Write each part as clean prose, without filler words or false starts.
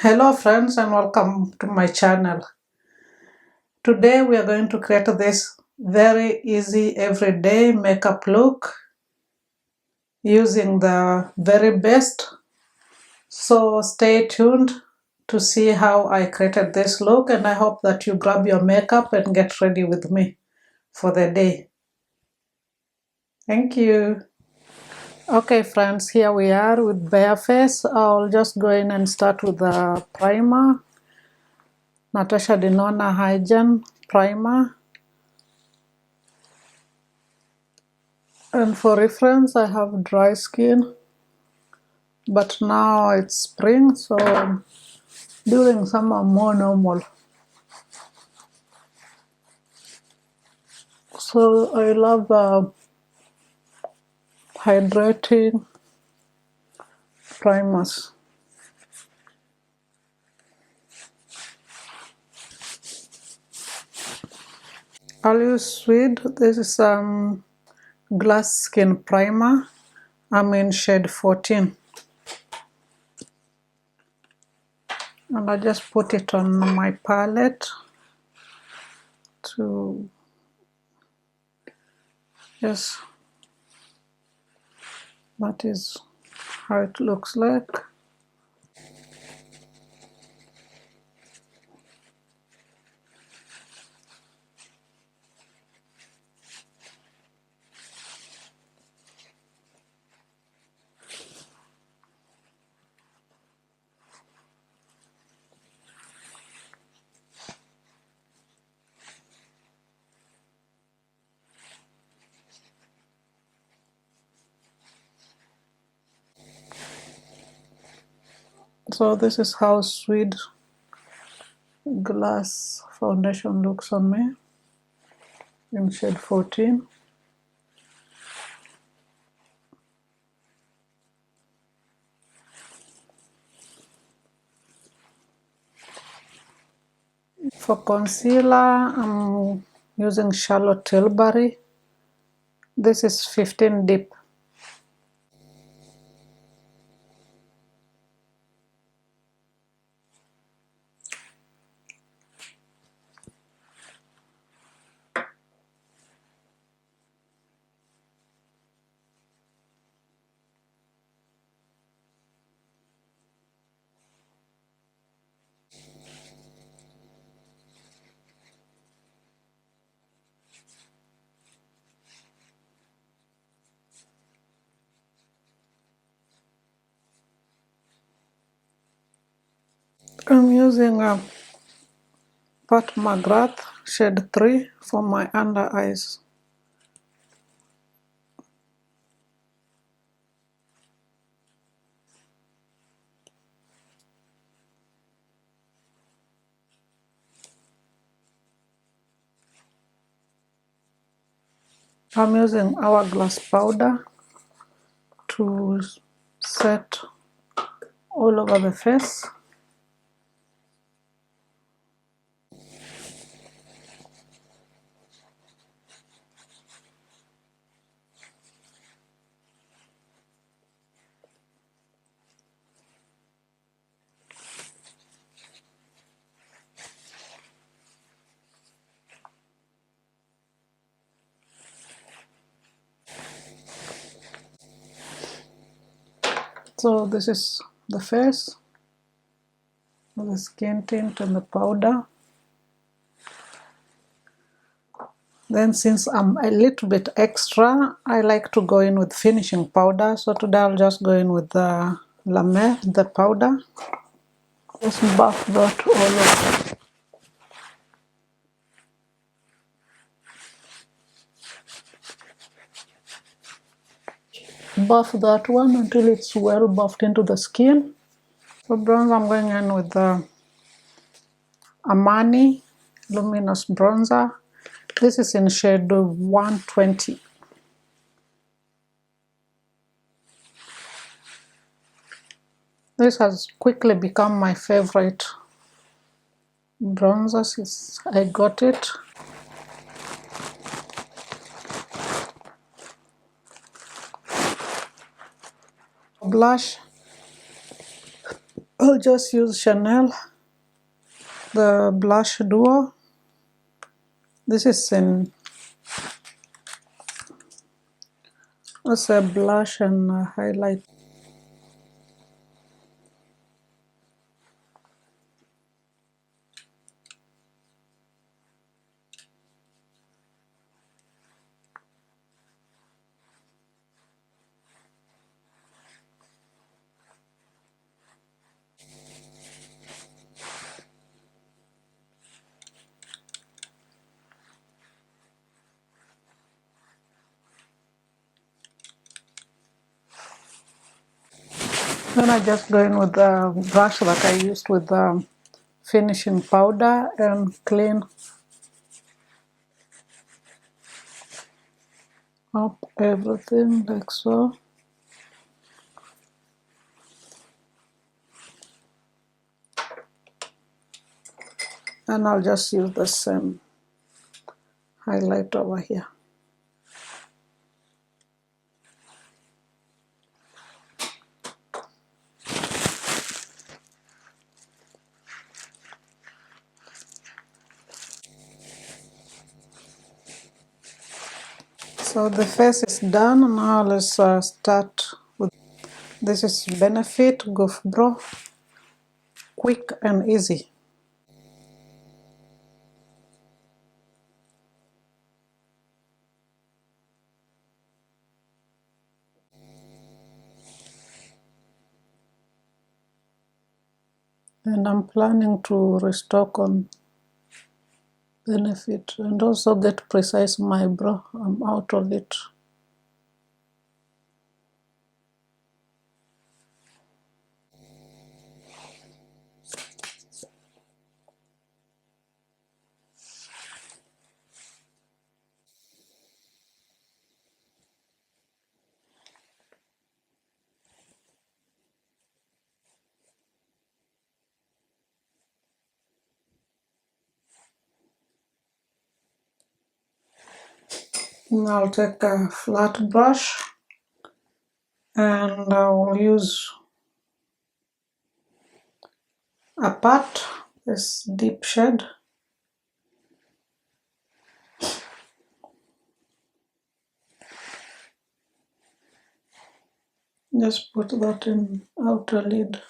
Hello friends and welcome to my channel. Today we are going to create this very easy everyday makeup look using the very best. So stay tuned to see how I created this look, and I hope that you grab your makeup and get ready with me for the day. Thank you. Okay friends, here we are with bare face. I'll just go in and start with the primer. Natasha Denona Hygiene Primer. And for reference, I have dry skin, but now it's spring, so during summer more normal. So I love hydrating primers. I'll use Sweed. This is glass skin primer. I'm in shade 14. And I just put it on my palette to yes, that is how it looks like. So this is how Sweed glass foundation looks on me in shade 14. For concealer, I'm using Charlotte Tilbury. This is 15 Deep. I'm using Pat McGrath shade 3 for my under eyes. I'm using Hourglass powder to set all over the face. So this is the face, the skin tint and the powder. Then since I'm a little bit extra, I like to go in with finishing powder. So today I'll just go in with the La Mer, the powder. Just buff that all over. Buff that one until it's well buffed into the skin. For bronze, I'm going in with the Armani Luminous Bronzer. This is in shade 120. This has quickly become my favorite bronzer since I got it. Blush, I'll just use Chanel, the blush duo. This is in, it's a blush and highlight. Then I just go in with the brush that I used with the finishing powder and clean up everything like so. And I'll just use the same highlight over here. So the face is done. Now let's start with, this is Benefit Goof Bro, quick and easy. And I'm planning to restock on Benefit and also get Precise My Brow. I'm out of it. Now I'll take a flat brush and I will use a pat, this deep shade. Just put that in outer lid.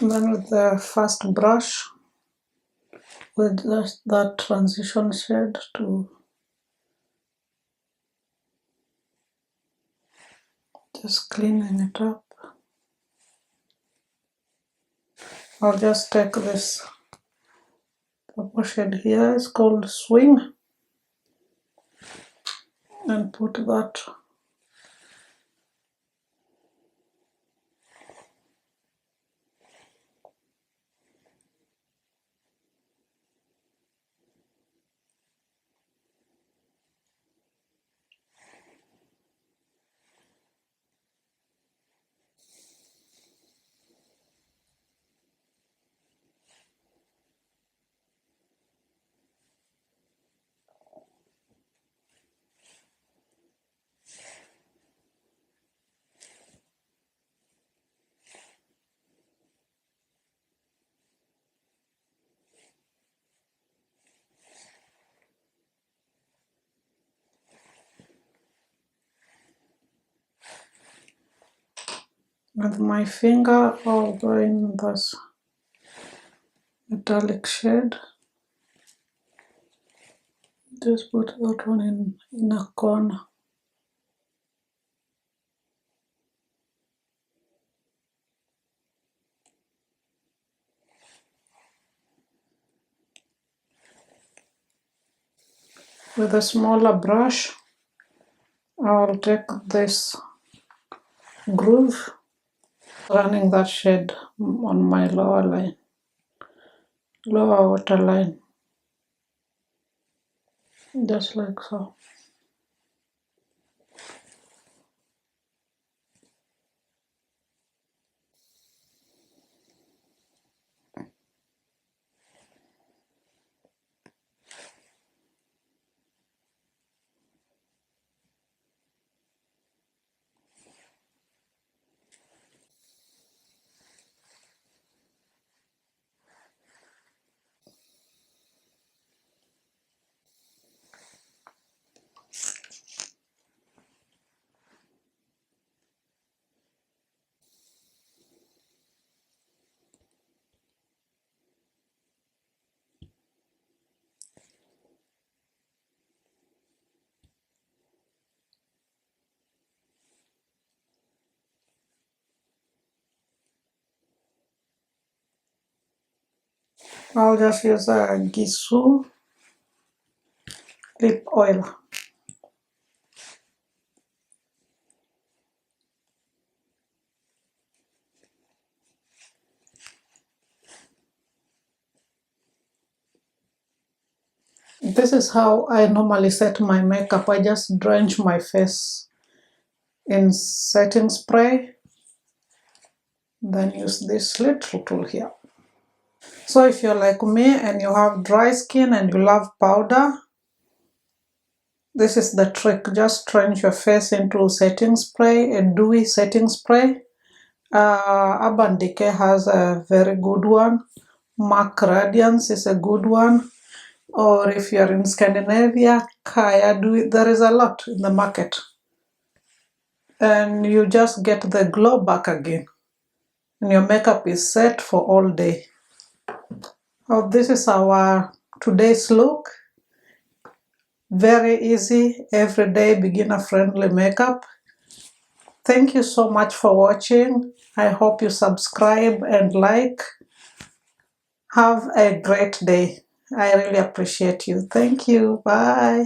And then with the first brush, with just that transition shade to just cleaning it up. I'll just take this purple shade here, it's called Swing, and put that with my finger. I'll go in this metallic shade. Just put that one in a corner. With a smaller brush, I'll take this groove, running that shade on my lower waterline, just like so. I'll just use a Gisou lip oil. This is how I normally set my makeup. I just drench my face in setting spray, then use this little tool here. So if you're like me and you have dry skin and you love powder, this is the trick. Just drench your face into setting spray, a dewy setting spray. Urban Decay has a very good one. MAC Radiance is a good one. Or if you're in Scandinavia, Kaya Dewy. There is a lot in the market. And you just get the glow back again. And your makeup is set for all day. Oh, this is our today's look. Very easy, everyday beginner-friendly makeup. Thank you so much for watching. I hope you subscribe and like. Have a great day. I really appreciate you. Thank you. Bye.